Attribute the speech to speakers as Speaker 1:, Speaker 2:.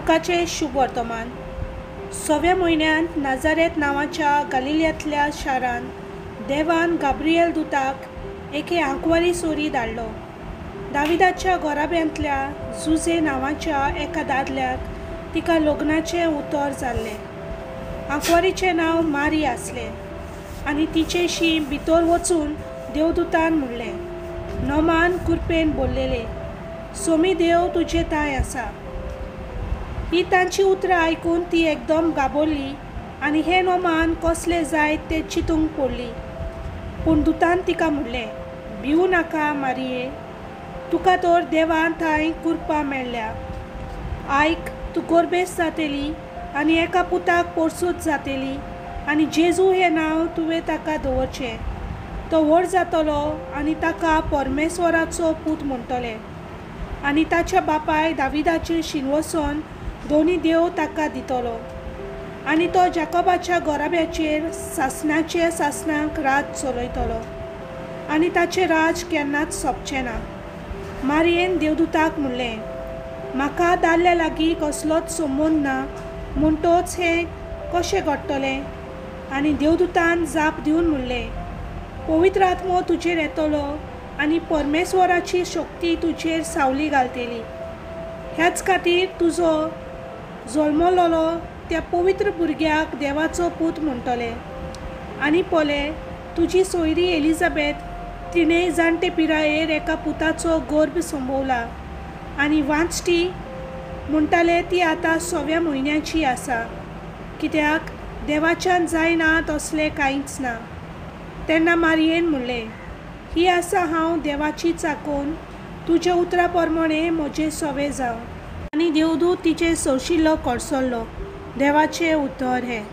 Speaker 1: लुकाचे शुभ वर्तमान 6व्या म्हयन्यांत नाजारेत नांवाच्या गलिल्यांतल्या शारांत देवान गाब्रिएल दुताक एके आंकवारी सोरी धाडलो। दाविदाच्या घोराब्यांतल्या जुजे नांवाच्या एका दादल्याक तिका लग्नाचें उतर जाल्लें। आंकवारीचें नांव मारी आसलें आनी तिचेशी भितर वचून देवदूतान म्हणलें, नोमान कुरपेन भरलेले, सोमी देव तुजे ताय आसा। ही तांची उतरां आयकून ती एकदम गाबोरली आनी हे नोमान कसले जायत ते चिंतूंक पडली। पूण दुतान तिका म्हणलें, भिवू नाका मारये, तुका तर देवान थंय कृपा मेळ्ळ्या। आयक, तूं गर्भेस्त जातली आनी एका पुताक परसूत जातली आनी जेजू हें नांव तुवें ताका दवरचें। तो व्हड जातलो आनी ताका परमेश्वराचो पूत म्हणटले आनी ताच्या बापाय दाविदाचें शिंवसन दोनी देव ताका दितलो आनी तो जाकोबाच्या घोराब्याचेर सासणाचे सासणांक राज चलयतलो आनी ताचें राज केन्नाच सोंपचें ना। मारयेन देवदूताक म्हणलें, म्हाका दादल्या लागीं कसलोच संबंद ना, म्हणटच हें कशें घडटलें? आनी देवदूतान जाप दिवन म्हणलें, पवित्र आत्मो तुजेर येतलो आनी परमेश्वराची शक्ती तुजेर सावली घालतली। ह्याच खातीर तुजो जल्मलोलो त्या पवित्र भुरग्याक देवाचो पूत म्हणटले। आनी पळय, तुजी सोयरी एलिझाबेथ तिणें जाणटे पिरायेर एका पुताचो गर्भ संभोवला आनी वांचटी म्हणटाले ती आतां 6व्या म्हयन्याची आसा, कित्याक देवाच्यान जायना तसलें कांयच ना। तेन्ना मारयेन म्हणलें, ही आसा हांव देवाची चाकोन, तुज्या उतरा प्रमाणें म्हजें सवें जावं। आनी देवदूत तिचे सरशिल्लो कडसरलो। देवाचें उतर हें।